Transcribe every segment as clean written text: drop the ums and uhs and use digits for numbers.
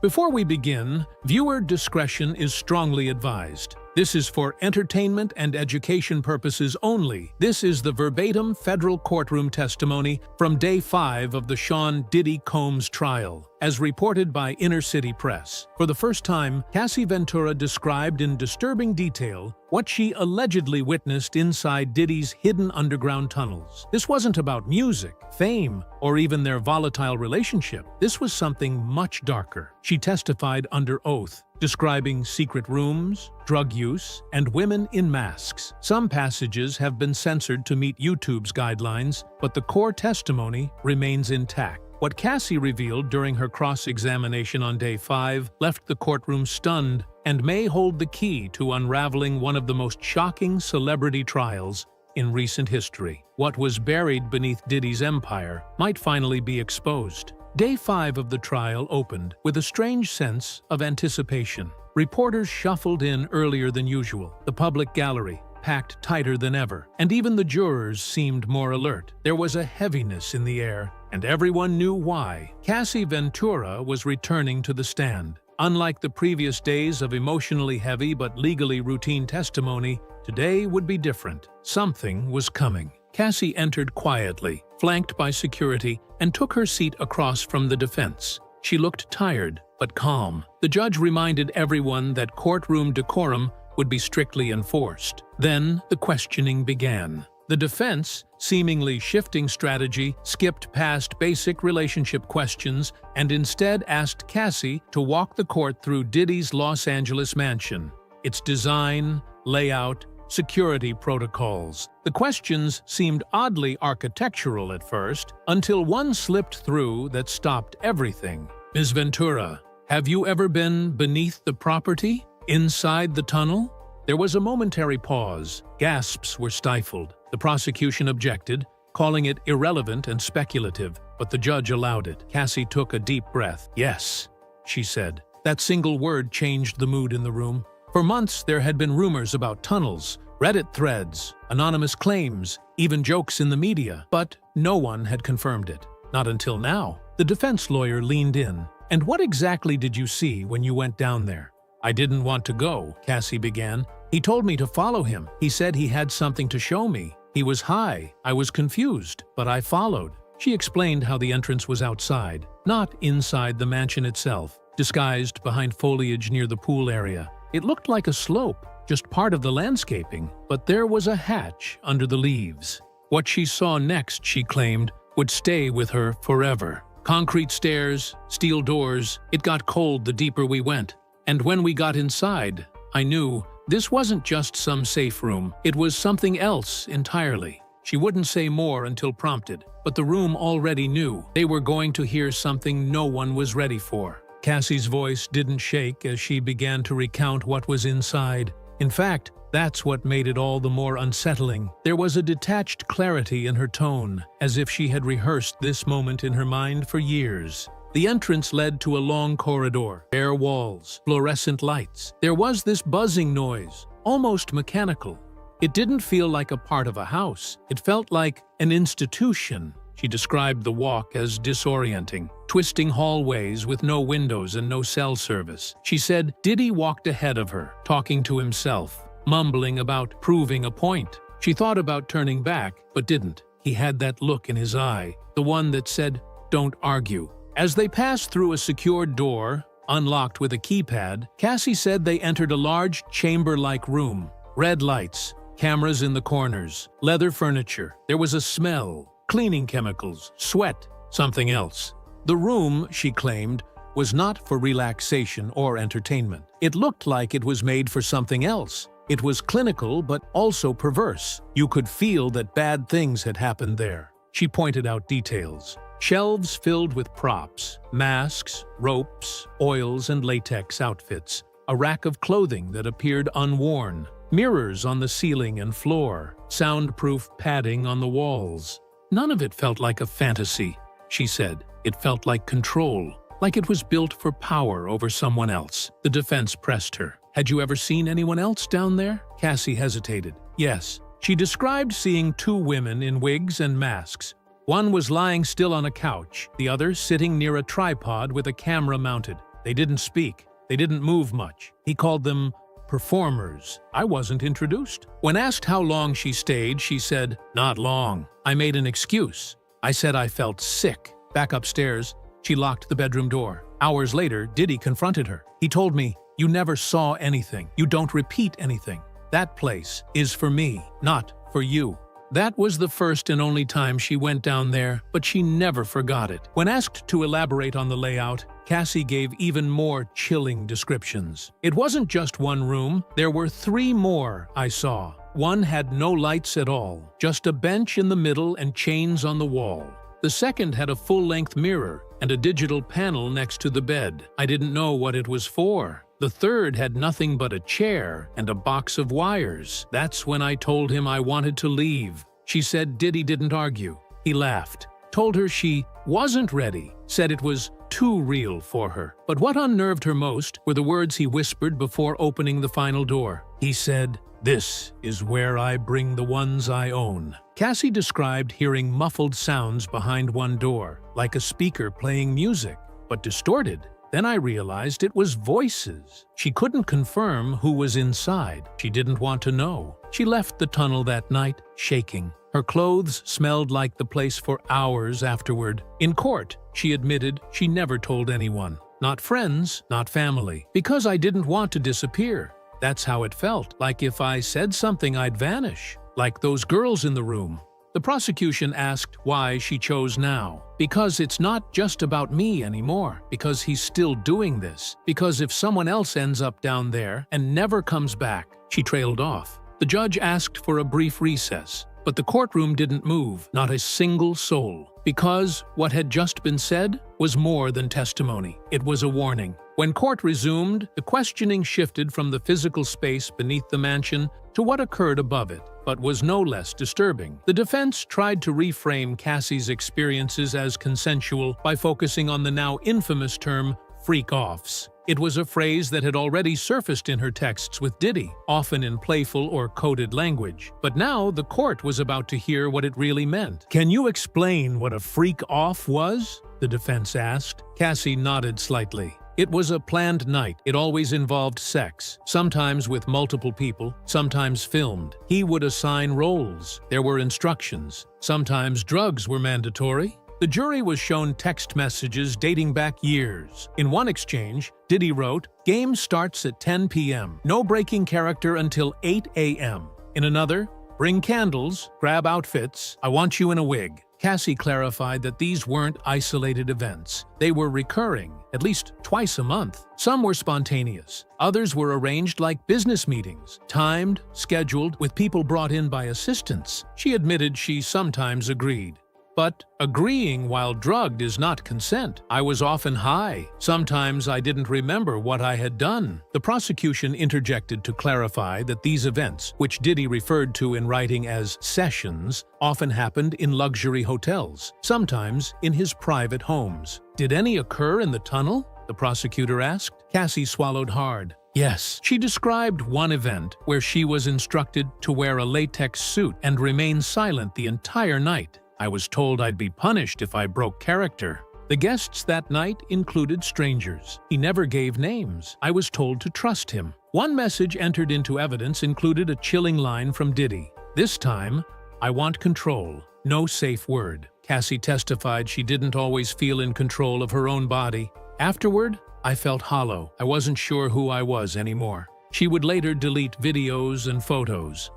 Before we begin, viewer discretion is strongly advised. This is for entertainment and education purposes only. This is the verbatim federal courtroom testimony from Day 5 of the Sean Diddy Combs trial, as reported by Inner City Press. For the first time, Cassie Ventura described in disturbing detail what she allegedly witnessed inside Diddy's hidden underground tunnels. This wasn't about music, fame, or even their volatile relationship. This was something much darker. She testified under oath, describing secret rooms, drug use, and women in masks. Some passages have been censored to meet YouTube's guidelines, but the core testimony remains intact. What Cassie revealed during her cross-examination on Day 5 left the courtroom stunned and may hold the key to unraveling one of the most shocking celebrity trials in recent history. What was buried beneath Diddy's empire might finally be exposed. Day 5 of the trial opened with a strange sense of anticipation. Reporters shuffled in earlier than usual, the public gallery packed tighter than ever, and even the jurors seemed more alert. There was a heaviness in the air, and everyone knew why. Cassie Ventura was returning to the stand. Unlike the previous days of emotionally heavy but legally routine testimony, today would be different. Something was coming. Cassie entered quietly, flanked by security, and took her seat across from the defense. She looked tired, but calm. The judge reminded everyone that courtroom decorum would be strictly enforced. Then the questioning began. The defense, seemingly shifting strategy, skipped past basic relationship questions and instead asked Cassie to walk the court through Diddy's Los Angeles mansion, its design, layout, security protocols. The questions seemed oddly architectural at first, until one slipped through that stopped everything. Ms. Ventura, have you ever been beneath the property? Inside the tunnel? There was a momentary pause. Gasps were stifled. The prosecution objected, calling it irrelevant and speculative, but the judge allowed it. Cassie took a deep breath. Yes, she said. That single word changed the mood in the room. For months, there had been rumors about tunnels, Reddit threads, anonymous claims, even jokes in the media, but no one had confirmed it. Not until now. The defense lawyer leaned in. And what exactly did you see when you went down there? I didn't want to go, Cassie began. He told me to follow him. He said he had something to show me. He was high. I was confused, but I followed. She explained how the entrance was outside, not inside the mansion itself, disguised behind foliage near the pool area. It looked like a slope, just part of the landscaping, but there was a hatch under the leaves. What she saw next, she claimed, would stay with her forever. Concrete stairs, steel doors. It got cold the deeper we went. And when we got inside, I knew this wasn't just some safe room. It was something else entirely. She wouldn't say more until prompted, but the room already knew. They were going to hear something no one was ready for. Cassie's voice didn't shake as she began to recount what was inside. In fact, that's what made it all the more unsettling. There was a detached clarity in her tone, as if she had rehearsed this moment in her mind for years. The entrance led to a long corridor, bare walls, fluorescent lights. There was this buzzing noise, almost mechanical. It didn't feel like a part of a house. It felt like an institution. She described the walk as disorienting. Twisting hallways with no windows and no cell service. She said Diddy walked ahead of her, talking to himself, mumbling about proving a point. She thought about turning back, but didn't. He had that look in his eye, the one that said, "Don't argue." As they passed through a secured door, unlocked with a keypad, Cassie said they entered a large chamber-like room. Red lights, cameras in the corners, leather furniture. There was a smell, cleaning chemicals, sweat, something else. The room, she claimed, was not for relaxation or entertainment. It looked like it was made for something else. It was clinical but also perverse. You could feel that bad things had happened there. She pointed out details. Shelves filled with props, masks, ropes, oils, and latex outfits. A rack of clothing that appeared unworn. Mirrors on the ceiling and floor. Soundproof padding on the walls. None of it felt like a fantasy, she said. It felt like control, like it was built for power over someone else. The defense pressed her. Had you ever seen anyone else down there? Cassie hesitated. Yes. She described seeing two women in wigs and masks. One was lying still on a couch, the other sitting near a tripod with a camera mounted. They didn't speak. They didn't move much. He called them performers. I wasn't introduced. When asked how long she stayed, she said, "Not long." I made an excuse. I said I felt sick. Back upstairs, she locked the bedroom door. Hours later, Diddy confronted her. He told me, "You never saw anything. You don't repeat anything. That place is for me, not for you." That was the first and only time she went down there, but she never forgot it. When asked to elaborate on the layout, Cassie gave even more chilling descriptions. It wasn't just one room, there were 3 more I saw. One had no lights at all, just a bench in the middle and chains on the wall. The second had a full-length mirror and a digital panel next to the bed. I didn't know what it was for. The third had nothing but a chair and a box of wires. That's when I told him I wanted to leave. She said Diddy didn't argue. He laughed, told her she wasn't ready, said it was too real for her. But what unnerved her most were the words he whispered before opening the final door. He said, "This is where I bring the ones I own." Cassie described hearing muffled sounds behind one door, like a speaker playing music, but distorted. Then I realized it was voices. She couldn't confirm who was inside. She didn't want to know. She left the tunnel that night, shaking. Her clothes smelled like the place for hours afterward. In court, she admitted she never told anyone. Not friends, not family. Because I didn't want to disappear. That's how it felt. Like if I said something, I'd vanish. Like those girls in the room. The prosecution asked why she chose now. Because it's not just about me anymore. Because he's still doing this. Because if someone else ends up down there and never comes back, she trailed off. The judge asked for a brief recess, but the courtroom didn't move, not a single soul. Because what had just been said was more than testimony. It was a warning. When court resumed, the questioning shifted from the physical space beneath the mansion to what occurred above it, but was no less disturbing. The defense tried to reframe Cassie's experiences as consensual by focusing on the now infamous term freak-offs. It was a phrase that had already surfaced in her texts with Diddy, often in playful or coded language. But now the court was about to hear what it really meant. "Can you explain what a freak-off was?" the defense asked. Cassie nodded slightly. It was a planned night. It always involved sex, sometimes with multiple people, sometimes filmed. He would assign roles. There were instructions. Sometimes drugs were mandatory. The jury was shown text messages dating back years. In one exchange, Diddy wrote, "Game starts at 10 p.m. No breaking character until 8 a.m. In another, "Bring candles, grab outfits, I want you in a wig." Cassie clarified that these weren't isolated events. They were recurring, at least twice a month. Some were spontaneous. Others were arranged like business meetings, timed, scheduled, with people brought in by assistants. She admitted she sometimes agreed. But agreeing while drugged is not consent. I was often high. Sometimes I didn't remember what I had done. The prosecution interjected to clarify that these events, which Diddy referred to in writing as sessions, often happened in luxury hotels, sometimes in his private homes. "Did any occur in the tunnel?" the prosecutor asked. Cassie swallowed hard. Yes. She described one event where she was instructed to wear a latex suit and remain silent the entire night. "I was told I'd be punished if I broke character." The guests that night included strangers. He never gave names. I was told to trust him. One message entered into evidence included a chilling line from Diddy. "This time, I want control. No safe word." Cassie testified she didn't always feel in control of her own body. "Afterward, I felt hollow. I wasn't sure who I was anymore." She would later delete videos and photos.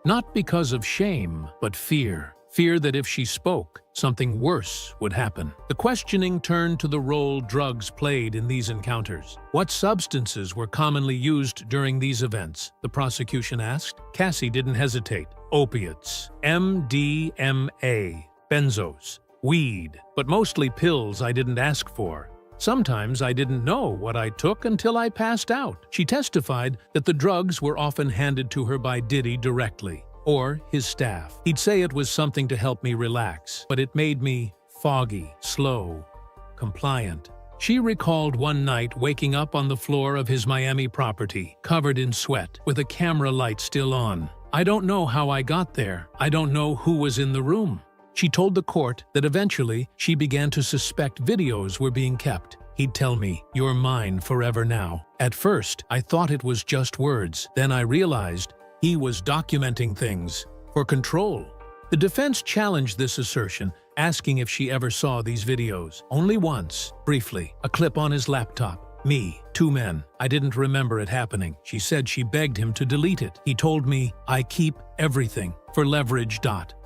Not because of shame, but fear. Fear that if she spoke, something worse would happen. The questioning turned to the role drugs played in these encounters. What substances were commonly used during these events? The prosecution asked. Cassie didn't hesitate. Opiates, MDMA, benzos, weed, but mostly pills I didn't ask for. Sometimes I didn't know what I took until I passed out. She testified that the drugs were often handed to her by Diddy directly, or his staff. He'd say it was something to help me relax, but it made me foggy, slow, compliant. She recalled one night waking up on the floor of his Miami property, covered in sweat, with a camera light still on. "I don't know how I got there. I don't know who was in the room." She told the court that eventually she began to suspect videos were being kept. He'd tell me, "You're mine forever now." At first, I thought it was just words. Then I realized he was documenting things for control. The defense challenged this assertion, asking if she ever saw these videos. Only once, briefly, a clip on his laptop. Me, 2 men. I didn't remember it happening. She said she begged him to delete it. He told me, "I keep everything for leverage."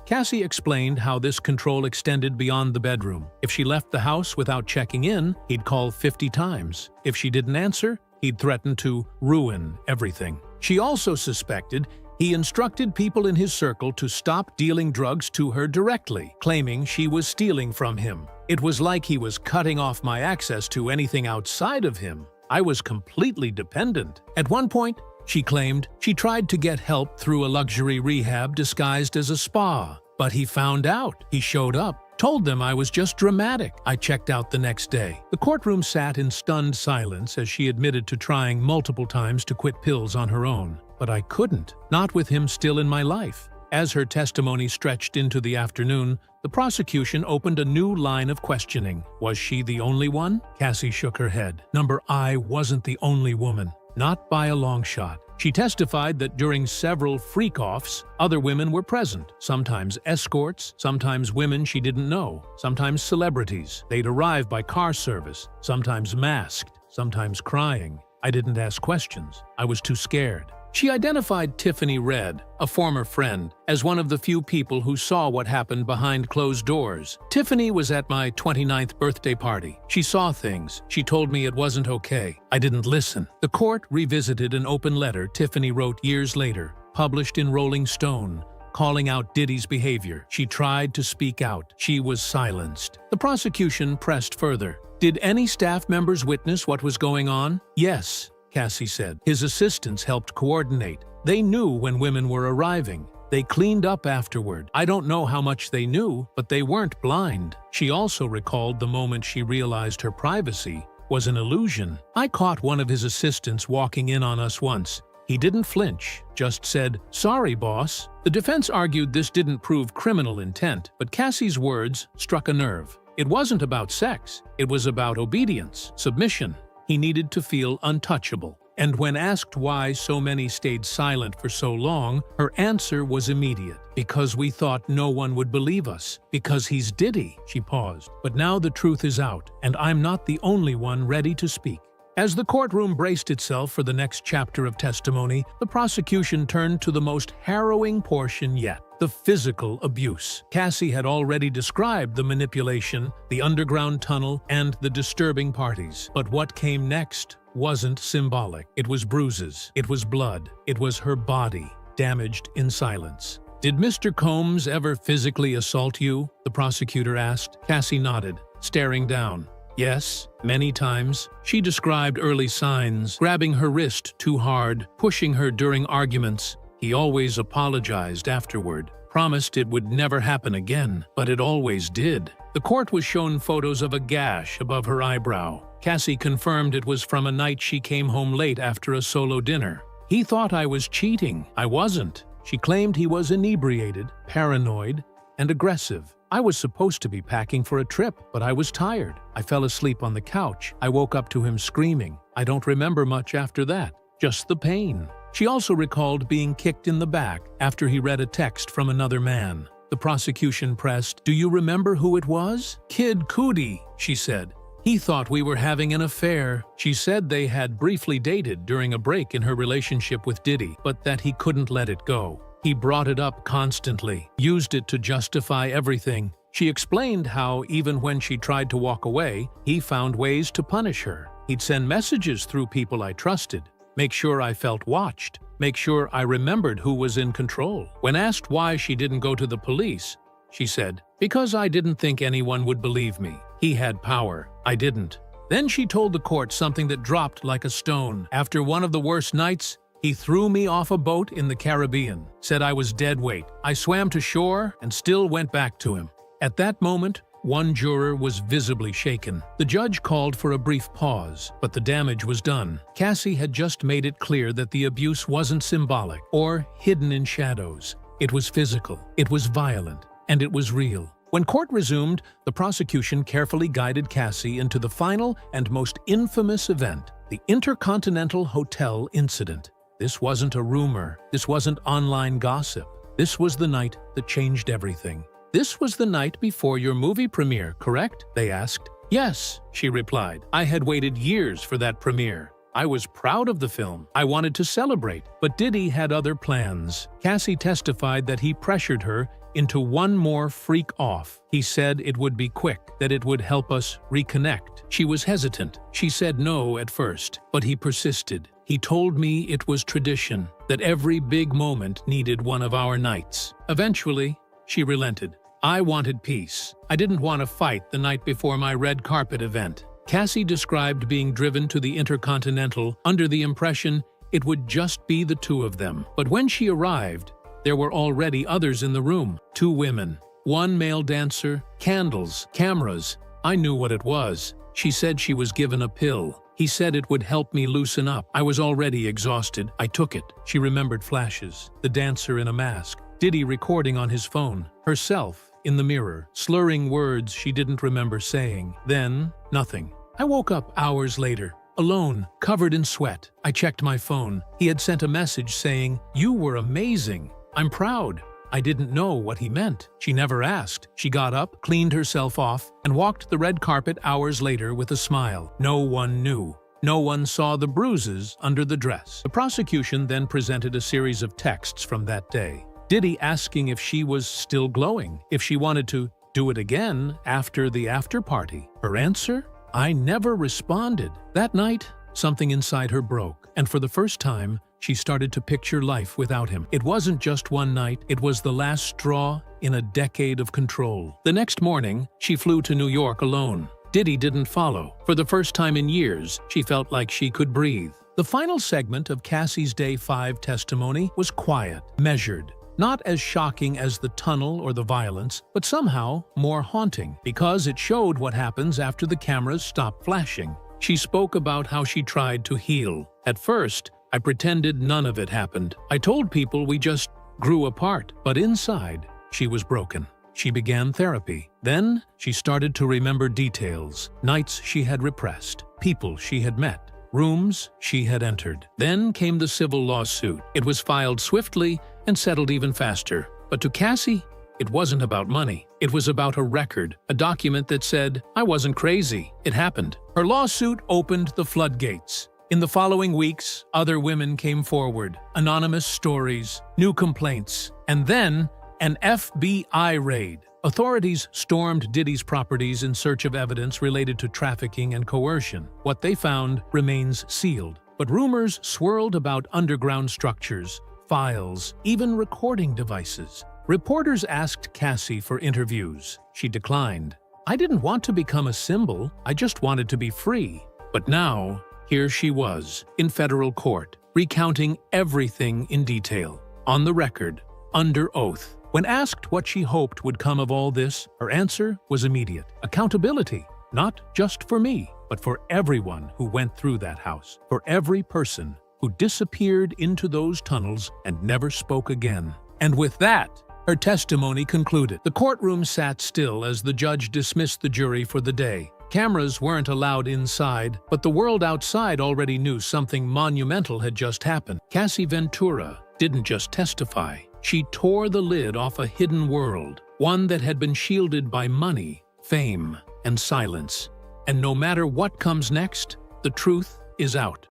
Cassie explained how this control extended beyond the bedroom. If she left the house without checking in, he'd call 50 times. If she didn't answer, he'd threaten to ruin everything. She also suspected he instructed people in his circle to stop dealing drugs to her directly, claiming she was stealing from him. It was like he was cutting off my access to anything outside of him. I was completely dependent. At one point, she claimed, she tried to get help through a luxury rehab disguised as a spa. But he found out. He showed up, told them I was just dramatic. I checked out the next day. The courtroom sat in stunned silence as she admitted to trying multiple times to quit pills on her own. But I couldn't, not with him still in my life. As her testimony stretched into the afternoon, the prosecution opened a new line of questioning. Was she the only one? Cassie shook her head. I wasn't the only woman. Not by a long shot. She testified that during several freak-offs, other women were present, sometimes escorts, sometimes women she didn't know, sometimes celebrities. They'd arrive by car service, sometimes masked, sometimes crying. I didn't ask questions. I was too scared. She identified Tiffany Red, a former friend, as one of the few people who saw what happened behind closed doors. Tiffany was at my 29th birthday party. She saw things. She told me it wasn't okay. I didn't listen. The court revisited an open letter Tiffany wrote years later, published in Rolling Stone, calling out Diddy's behavior. She tried to speak out. She was silenced. The prosecution pressed further. Did any staff members witness what was going on? Yes, Cassie said. His assistants helped coordinate. They knew when women were arriving. They cleaned up afterward. I don't know how much they knew, but they weren't blind. She also recalled the moment she realized her privacy was an illusion. I caught one of his assistants walking in on us once. He didn't flinch, just said, "Sorry, boss." The defense argued this didn't prove criminal intent, but Cassie's words struck a nerve. It wasn't about sex. It was about obedience, submission. He needed to feel untouchable. And when asked why so many stayed silent for so long, her answer was immediate. "Because we thought no one would believe us. Because he's Diddy." She paused. "But now the truth is out, and I'm not the only one ready to speak." As the courtroom braced itself for the next chapter of testimony, the prosecution turned to the most harrowing portion yet. The physical abuse. Cassie had already described the manipulation, the underground tunnel, and the disturbing parties. But what came next wasn't symbolic. It was bruises. It was blood. It was her body, damaged in silence. "Did Mr. Combs ever physically assault you?" the prosecutor asked. Cassie nodded, staring down. "Yes, many times." She described early signs, grabbing her wrist too hard, pushing her during arguments. He always apologized afterward, promised it would never happen again, but it always did. The court was shown photos of a gash above her eyebrow. Cassie confirmed it was from a night she came home late after a solo dinner. "He thought I was cheating. I wasn't." She claimed he was inebriated, paranoid, and aggressive. "I was supposed to be packing for a trip, but I was tired. I fell asleep on the couch. I woke up to him screaming. I don't remember much after that, just the pain." She also recalled being kicked in the back after he read a text from another man. The prosecution pressed, "Do you remember who it was?" "Kid Cudi," she said. "He thought we were having an affair." She said they had briefly dated during a break in her relationship with Diddy, but that he couldn't let it go. He brought it up constantly, used it to justify everything. She explained how, even when she tried to walk away, he found ways to punish her. He'd send messages through people I trusted, make sure I felt watched, make sure I remembered who was in control. When asked why she didn't go to the police, she said, "Because I didn't think anyone would believe me. He had power. I didn't." Then she told the court something that dropped like a stone. "After one of the worst nights, he threw me off a boat in the Caribbean, said I was dead weight. I swam to shore and still went back to him." At that moment, one juror was visibly shaken. The judge called for a brief pause, but the damage was done. Cassie had just made it clear that the abuse wasn't symbolic or hidden in shadows. It was physical, it was violent, and it was real. When court resumed, the prosecution carefully guided Cassie into the final and most infamous event, the Intercontinental Hotel incident. This wasn't a rumor. This wasn't online gossip. This was the night that changed everything. "This was the night before your movie premiere, correct?" they asked. "Yes," she replied. "I had waited years for that premiere. I was proud of the film. I wanted to celebrate, but Diddy had other plans." Cassie testified that he pressured her into one more freak off. He said it would be quick, that it would help us reconnect. She was hesitant. She said no at first, but he persisted. "He told me it was tradition, that every big moment needed one of our nights." Eventually, she relented. "I wanted peace. I didn't want to fight the night before my red carpet event." Cassie described being driven to the Intercontinental under the impression it would just be the two of them. But when she arrived, there were already others in the room. 2 women, 1 male dancer, candles, cameras. "I knew what it was." She said she was given a pill. "He said it would help me loosen up. I was already exhausted. I took it." She remembered flashes. The dancer in a mask, Diddy recording on his phone, herself in the mirror, slurring words she didn't remember saying. Then, nothing. "I woke up hours later, alone, covered in sweat. I checked my phone. He had sent a message saying, 'You were amazing. I'm proud.' I didn't know what he meant." She never asked. She got up, cleaned herself off, and walked the red carpet hours later with a smile. No one knew. No one saw the bruises under the dress. The prosecution then presented a series of texts from that day. Diddy asking if she was still glowing, if she wanted to do it again after the after party. Her answer? "I never responded." That night, something inside her broke, and for the first time, she started to picture life without him. It wasn't just one night, it was the last straw in a decade of control. The next morning, she flew to New York alone. Diddy didn't follow. For the first time in years, she felt like she could breathe. The final segment of Cassie's Day 5 testimony was quiet, measured. Not as shocking as the tunnel or the violence, but somehow more haunting, because it showed what happens after the cameras stop flashing. She spoke about how she tried to heal. "At first, I pretended none of it happened. I told people we just grew apart, but inside, she was broken." She began therapy. Then, she started to remember details, nights she had repressed, people she had met, rooms she had entered. Then came the civil lawsuit. It was filed swiftly and settled even faster. But to Cassie, it wasn't about money. It was about a record, a document that said, "I wasn't crazy. It happened." Her lawsuit opened the floodgates. In the following weeks, other women came forward, anonymous stories, new complaints, and then an FBI raid. Authorities stormed Diddy's properties in search of evidence related to trafficking and coercion. What they found remains sealed, but rumors swirled about underground structures, files, even recording devices. Reporters asked Cassie for interviews. She declined. "I didn't want to become a symbol, I just wanted to be free." But now, here she was, in federal court, recounting everything in detail, on the record, under oath. When asked what she hoped would come of all this, her answer was immediate. Accountability, not just for me, but for everyone who went through that house, for every person who disappeared into those tunnels and never spoke again. And with that, her testimony concluded. The courtroom sat still as the judge dismissed the jury for the day. Cameras weren't allowed inside, but the world outside already knew something monumental had just happened. Cassie Ventura didn't just testify. She tore the lid off a hidden world, one that had been shielded by money, fame, and silence. And no matter what comes next, the truth is out.